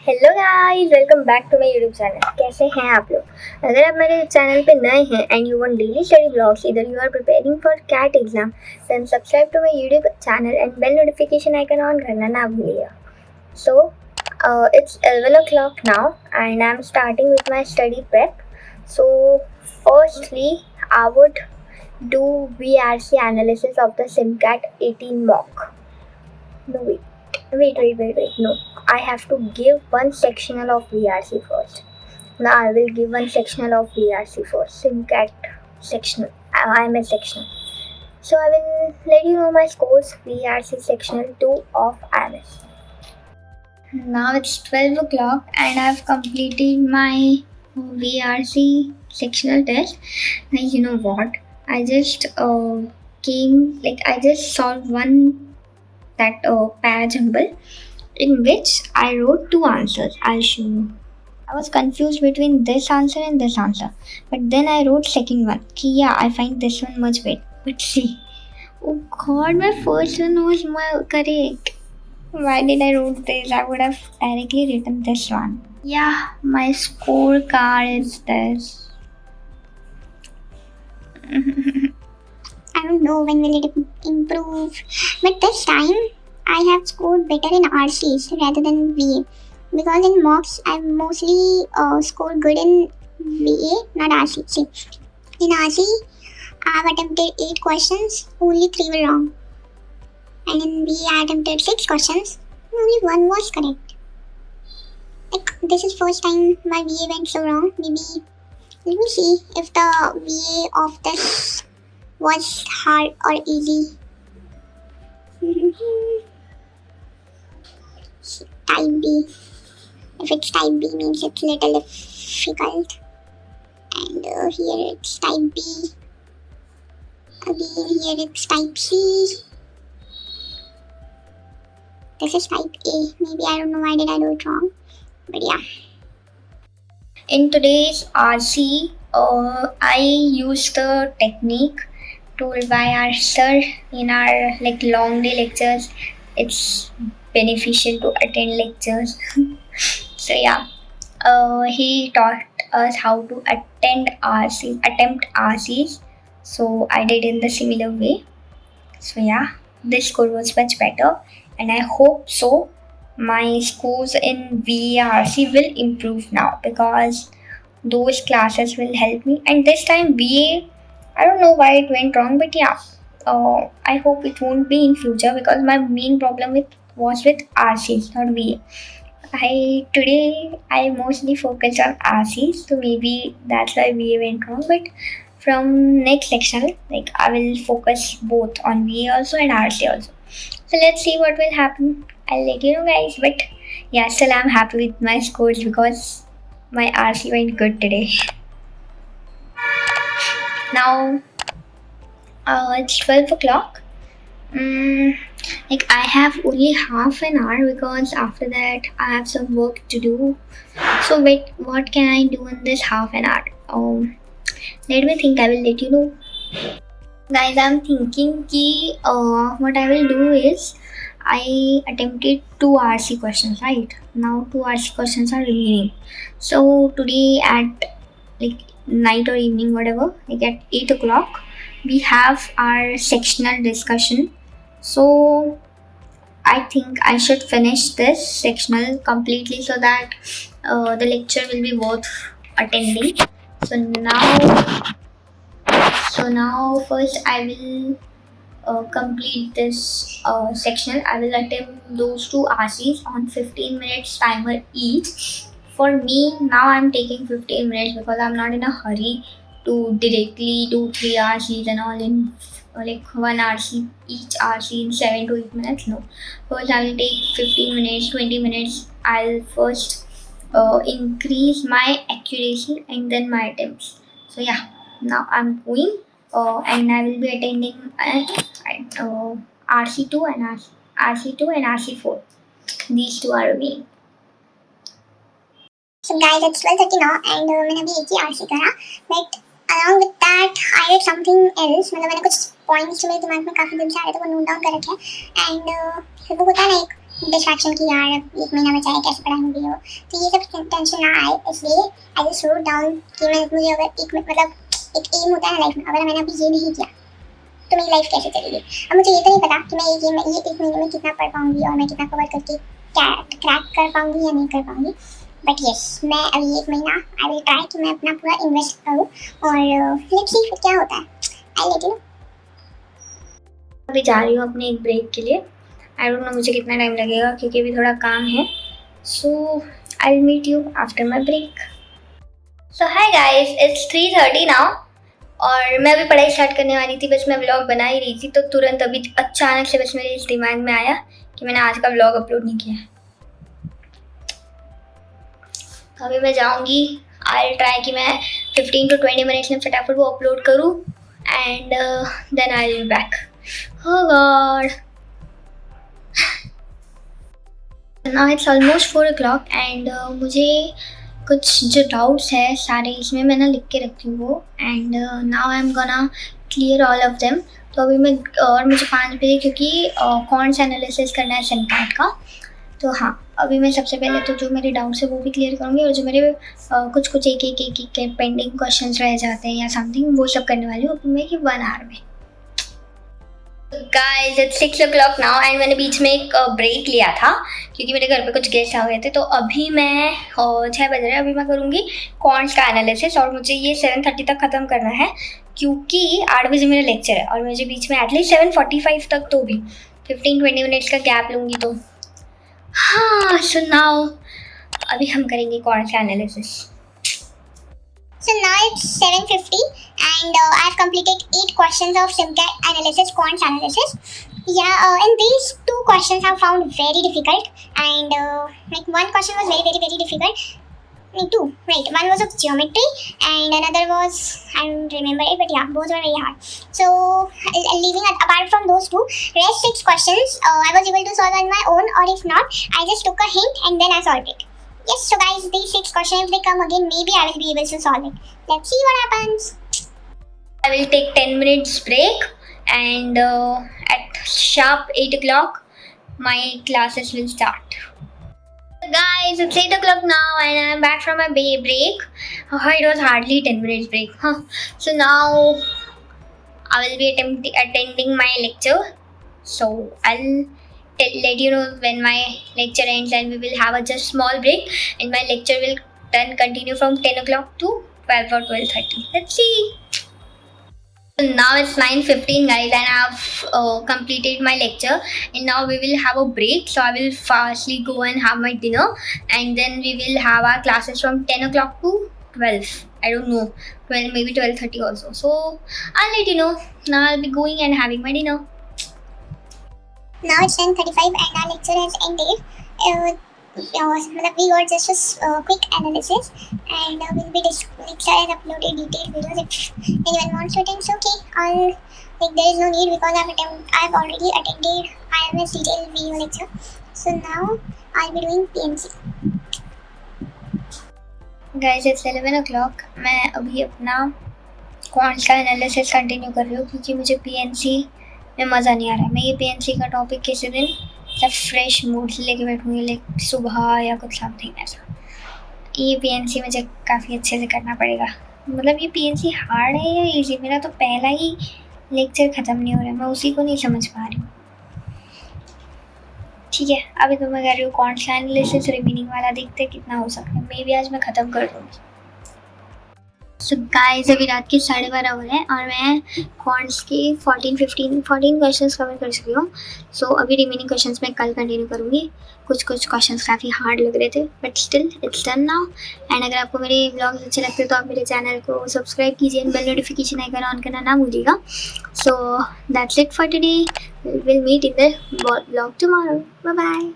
Hello guys, welcome back to my YouTube channel. कैसे हैं आप लोग? अगर आप मेरे चैनल पे नए हैं and you want daily study blogs, इधर you are preparing for CAT exam, then subscribe to my YouTube channel and bell notification icon on करना ना भूलिएगा। सो it's 11 o'clock now and I'm starting with my study prep. So firstly, I would do VRC analysis of the SimCat 18 mock. No, wait. No, I have to give one sectional of VRC first. Now I will give one sectional of VRC first. SimCat sectional. I am a sectional. So I will let you know my scores. VRC sectional 2 of IMS. Now it's 12 o'clock and I've completed my VRC sectional test. And you know what? I just I just solved one that parajumble in which I wrote two answers. I'll show you. I was confused between this answer and this answer, but then I wrote second one. Yeah, I find this one much better. But see, oh God, my first one was more correct. Why did I wrote this? I would have directly written this one. Yeah, my scorecard is this. I don't know when will it improve, but this time I have scored better in RCs rather than VA, because in mocks I've mostly scored good in VA, not RC. See, in RC I've attempted 8 questions, only 3 were wrong, and in VA I attempted 6 questions, only 1 was correct. Like, this is first time my VA went so wrong. Maybe let me see if the VA of this was hard or easy. Type B. If it's type B, means it's little difficult. And here it's type B. Again here it's type C. This is type A. Maybe I don't know why did I do it wrong. But yeah. In today's RC, I used the technique told by our sir in our long day lectures. It's beneficial to attend lectures. So yeah, he taught us how to attempt RCs. So I did in the similar way. So yeah, this score was much better, and I hope so. My scores in VARC will improve now because those classes will help me. And this time VA, I don't know why it went wrong, but yeah, I hope it won't be in future because my main problem was with RCs, not VA. I mostly focused on RCs, so maybe that's why VA went wrong. But from next section, I will focus both on VA also and RC also. So let's see what will happen. I'll let you know, guys. But yeah, still I'm happy with my scores because my RC went good today. Now it's 12 o'clock. I have only half an hour because after that I have some work to do. So wait, what can I do in this half an hour? Let me think. I will let you know. Guys, I'm thinking what I will do is I attempted 2 RC questions, right? Now 2 RC questions are remaining. So today at night or evening, whatever, at 8 o'clock, we have our sectional discussion. So I think I should finish this sectional completely so that the lecture will be worth attending. So now first I will complete this sectional. I will attempt those 2 RCs on 15 minutes timer each. For me, now I'm taking 15 minutes because I'm not in a hurry to directly do 3 RCs and all in 1 RC, each RC in 7 to 8 minutes. No. First I will take 15 minutes, 20 minutes. I'll first increase my accuracy and then my attempts. So yeah, now I'm going and I will be attending RC2 and RC2 and RC4. These 2 are remaining. So guys, it's 12:30 now and मैंने अभी एक ही RC करा, but along with that I did something else. मतलब मैंने कुछ points जो मेरे दिमाग में काफी दिन से आ रहे थे वो नोट डाउन कर रखे हैं, and वो होता है डिस्ट्रैक्शन की, यार अब 1 महीना बचा है, कैसे पढ़ाएंगे हो, तो ये सब टेंशन ना आए, इसलिए आई जस्ट रोट डाउन कि मैं, मुझे अगर एक मतलब एक एम होता है ना लाइफ में, अगर मैंने अभी ये नहीं किया तो मेरी लाइफ कैसे चलेगी। अब मुझे ये तो नहीं पता कि मैं ये 1 महीने में कितना पढ़ पाऊंगी और मैं कितना कवर करके क्रैक कर पाऊंगी या नहीं कर पाऊंगी, बट यस मैं अभी 1 महीना आई विल ट्राई कि मैं अपना पूरा इन्वेस्ट करूँ और लेट्स सी क्या होता है, आई लेट यू नो। अभी जा रही हूँ अपने एक ब्रेक के लिए। आई डोंट नो मुझे कितना टाइम लगेगा क्योंकि अभी थोड़ा काम है। So I will meet you after my break. So hi guys, it's 3:30 now और मैं अभी पढ़ाई स्टार्ट करने वाली थी। बस मैं व्लॉग बना ही रही थी तो तुरंत अभी अचानक से बस मेरे इस दिमाग में आया कि मैंने आज का व्लॉग अपलोड नहीं किया है। तो अभी मैं जाऊंगी, आई ट्राई कि मैं 15 to 20 मिनट्स में फटाफट वो अपलोड करूँ and then I will be back. Oh God. Now it's almost 4 o'clock and मुझे कुछ जो डाउट्स है सारे इसमें मैं ना लिख के रखी हूँ वो, and now I am gonna clear all of them. तो अभी मैं और मुझे 5 बजे क्योंकि क्वांट्स एनालिसिस करना है सेमकैट का, तो हाँ अभी मैं सबसे पहले तो जो मेरे डाउट्स है वो भी क्लियर करूँगी और जो मेरे कुछ एक पेंडिंग क्वेश्चंस रह जाते हैं या समथिंग वो सब करने वाली हूँ अभी मैं 1 आवर में। Guys it's 6 o'clock now and मैंने बीच में एक ब्रेक लिया था क्योंकि मेरे घर पे कुछ गेस्ट आ गए थे। तो अभी मैं 6 बज रहे हैं, अभी मैं करूँगी क्वांट्स का एनालिसिस और मुझे ये 7:30 तक ख़त्म करना है क्योंकि 8 बजे मेरा लेक्चर है और मुझे बीच में एटलीस्ट 7:45 तक तो भी 15-20 मिनट्स का गैप लूँगी। तो हाँ सो नाउ अभी हम करेंगे क्वांट्स का analysis. So now it's 7:50 and I've completed 8 questions of SimCat analysis, quants analysis. Yeah, and these 2 questions I found very difficult and like one question was very difficult. No, 2, right. One was of geometry and another was, I don't remember it, but yeah, both were very hard. So leaving apart from those 2, rest 6 questions I was able to solve on my own, or if not, I just took a hint and then I solved it. Yes, so guys, these 6 questions, if they come again, maybe I will be able to solve it. Let's see what happens. I will take 10 minutes break and at sharp 8 o'clock my classes will start. Guys, it's 8 o'clock now and I'm back from my break. It was hardly 10 minutes break. So now I will be attending my lecture. So I'll let you know when my lecture ends and we will have a just small break and my lecture will then continue from 10 o'clock to 12 or 12:30. Let's see. Now it's 9:15 guys and I have completed my lecture and now we will have a break. So I will fastly go and have my dinner and then we will have our classes from 10 o'clock to 12. I don't know, 12 maybe 12:30 also. So I'll let you know. Now I'll be going and having my dinner. Now it's 10:35 and our lecture has ended. We got just a quick analysis and we'll be lecture has uploaded detailed videos. If anyone wants to attend, it's okay. There is no need because I've already attended IMS detailed video lecture. So now I'll be doing PNC. Guys, it's 11 o'clock. मैं अभी अपना quants का analysis continue कर रही हूँ क्योंकि मुझे PNC में मज़ा नहीं आ रहा है। मैं ये पीएनसी का टॉपिक किसी दिन सब फ्रेश मूड से लेके बैठूँगी, लाइक सुबह या कुछ समथिंग ऐसा। ये पीएनसी मुझे काफ़ी अच्छे से करना पड़ेगा। मतलब ये पीएनसी हार्ड है या इजी? मेरा तो पहला ही लेक्चर ख़त्म नहीं हो रहा है, मैं उसी को नहीं समझ पा रही हूँ। ठीक है, अभी तो मैं कर रही हूँ क्वांट्स का एनालिसिस, रिमेनिंग वाला देखते हैं कितना हो सकता है। मे बी आज मैं ख़त्म कर दूँगी। सो गाइस अभी रात के 12:30 हो रहे हैं और मैं क्वांट्स के 14 क्वेश्चंस कवर कर चुकी हूँ। सो अभी रिमेनिंग क्वेश्चंस मैं कल कंटिन्यू करूँगी। कुछ क्वेश्चंस काफ़ी हार्ड लग रहे थे but still it's done now. And अगर आपको मेरे व्लॉग्स अच्छे लगते हैं तो आप मेरे चैनल को सब्सक्राइब कीजिए and bell notification icon on करना ना भूलिएगा। So that's it for today. Will meet in the vlog tomorrow. Bye bye.